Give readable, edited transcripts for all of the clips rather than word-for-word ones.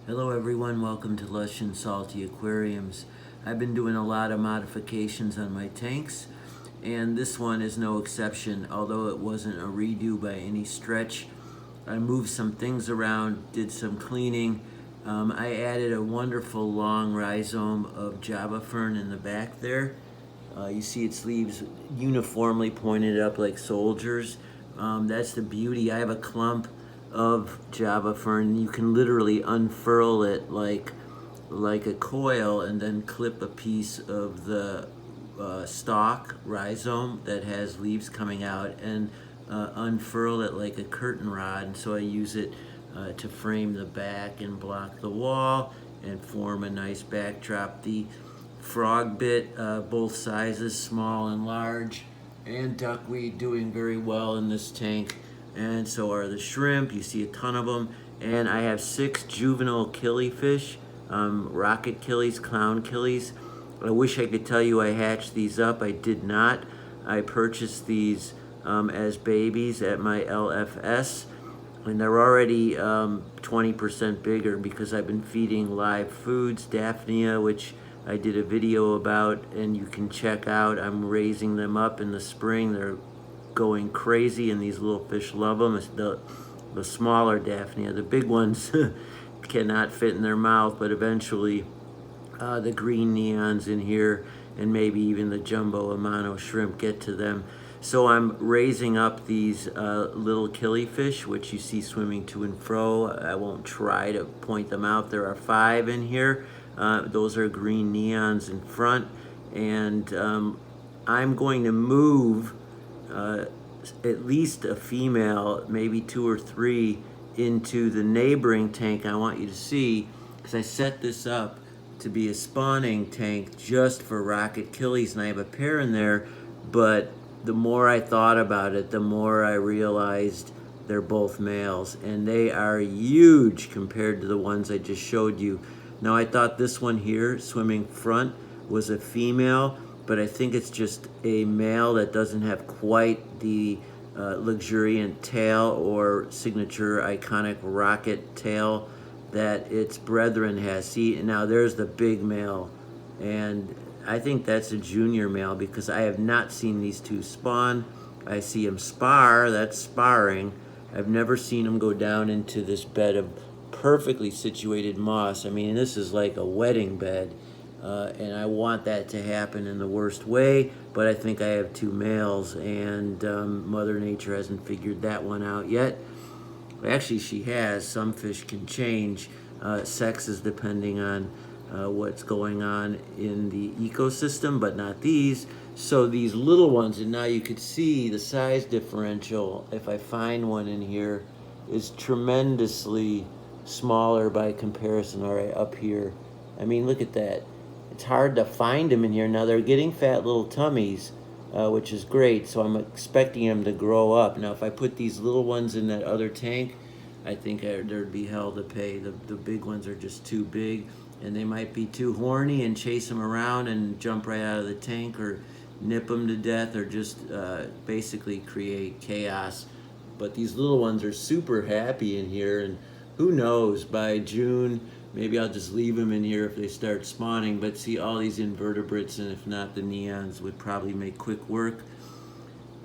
Hello everyone, welcome to Lush and Salty Aquariums. I've been doing a lot of modifications on my tanks, and this one is no exception. Although it wasn't a redo by any stretch, I moved some things around, did some cleaning. I added a wonderful long rhizome of Jabba Fern in the back there. You see its leaves uniformly pointed up like soldiers. That's the beauty. I have a clump of Java Fern. You can literally unfurl it like a coil and then clip a piece of the stalk rhizome that has leaves coming out and unfurl it like a curtain rod. And so I use it to frame the back and block the wall and form a nice backdrop. The frog bit, both sizes, small and large, and duckweed doing very well in this tank. And so are the shrimp. You see a ton of them. And I have 6 juvenile killifish, rocket killies, clown killies. I wish I could tell you I hatched these up. I did not. I purchased these as babies at my LFS, and they're already 20% bigger because I've been feeding live foods, Daphnia, which I did a video about, and you can check out. I'm raising them up in the spring. They're going crazy, and these little fish love them. It's the smaller Daphnia. The big ones cannot fit in their mouth, but eventually the green neons in here and maybe even the jumbo amano shrimp get to them. So I'm raising up these little killifish, which you see swimming to and fro. I won't try to point them out. There are 5 in here. Those are green neons in front. And I'm going to move at least a female, maybe 2 or 3, into the neighboring tank I want you to see, because I set this up to be a spawning tank just for rocket killies, and I have a pair in there, but the more I thought about it, the more I realized they're both males, and they are huge compared to the ones I just showed you. Now, I thought this one here, swimming front, was a female, but I think it's just a male that doesn't have quite the luxuriant tail or signature iconic rocket tail that its brethren has. See, now there's the big male, and I think that's a junior male because I have not seen these two spawn. I see them spar, that's sparring. I've never seen them go down into this bed of perfectly situated moss. I mean, this is like a wedding bed, and I want that to happen in the worst way, but I think I have 2 males, and Mother Nature hasn't figured that one out yet. Actually, she has. Some fish can change sexes depending on what's going on in the ecosystem, but not these. So these little ones, and now you could see the size differential, if I find one in here, is tremendously smaller by comparison. All right, up here. I mean, look at that. It's hard to find them in here. Now they're getting fat little tummies, which is great, so I'm expecting them to grow up. Now, if I put these little ones in that other tank, I think there'd be hell to pay. The big ones are just too big, and they might be too horny and chase them around and jump right out of the tank or nip them to death or just basically create chaos. But these little ones are super happy in here, and who knows, by June, maybe I'll just leave them in here if they start spawning. But see, all these invertebrates, and if not the neons, would probably make quick work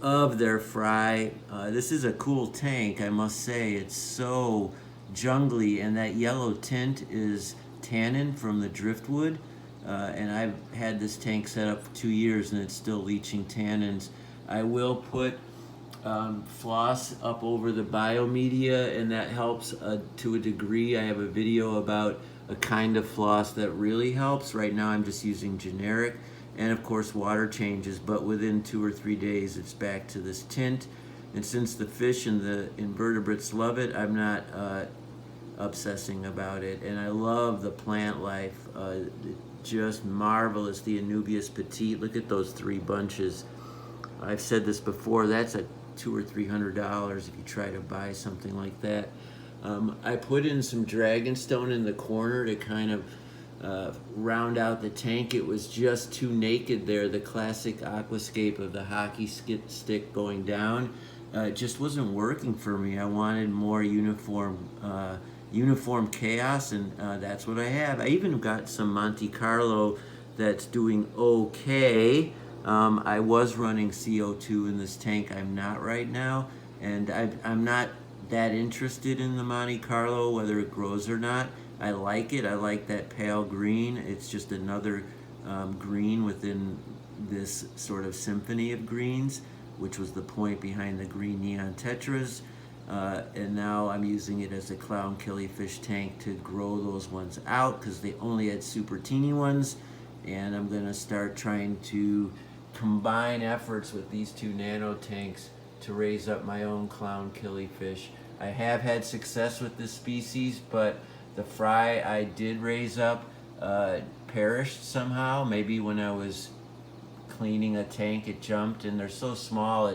of their fry. This is a cool tank, I must say. It's so jungly, and that yellow tint is tannin from the driftwood. And I've had this tank set up for 2 years, and it's still leaching tannins. I will put floss up over the biomedia, and that helps to a degree. I have a video about a kind of floss that really helps. Right now I'm just using generic, and of course water changes, but within 2 or 3 days it's back to this tint. And since the fish and the invertebrates love it, I'm not obsessing about it. And I love the plant life, just marvelous. The Anubias petite, look at those 3 bunches. I've said this before, that's a $200 or $300 if you try to buy something like that. I put in some dragonstone in the corner to kind of round out the tank. It was just too naked there, the classic aquascape of the hockey stick going down. It just wasn't working for me. I wanted more uniform uniform chaos, and that's what I have. I even got some Monte Carlo that's doing okay. I was running CO2 in this tank. I'm not right now, and I'm not that interested in the Monte Carlo, whether it grows or not. I like it. I like that pale green. It's just another green within this sort of symphony of greens, which was the point behind the green neon tetras. And now I'm using it as a clown killifish tank to grow those ones out because they only had super teeny ones. And I'm going to start trying to combine efforts with these two nano tanks to raise up my own clown killifish. I have had success with this species, but the fry I did raise up perished somehow. Maybe when I was cleaning a tank it jumped, and they're so small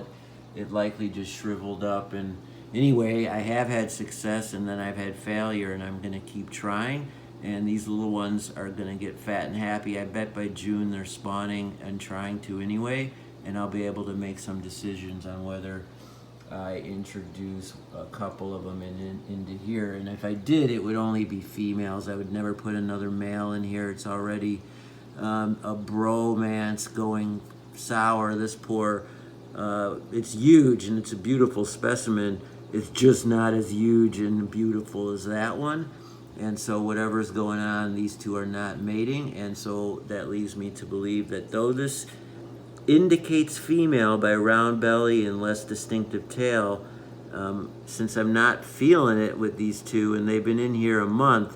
it likely just shriveled up. And anyway, I have had success and then I've had failure, and I'm going to keep trying. And these little ones are going to get fat and happy. I bet by June they're spawning and trying to anyway, and I'll be able to make some decisions on whether I introduce a couple of them into here. And if I did, it would only be females. I would never put another male in here. It's already a bromance going sour. This poor, it's huge and it's a beautiful specimen. It's just not as huge and beautiful as that one. And so whatever's going on, these two are not mating. And so that leaves me to believe that though this indicates female by round belly and less distinctive tail, since I'm not feeling it with these two and they've been in here a month,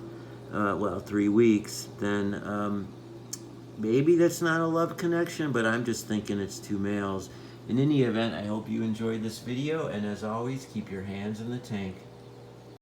well, 3 weeks, then maybe that's not a love connection, but I'm just thinking it's two males. In any event, I hope you enjoyed this video, and as always, keep your hands in the tank.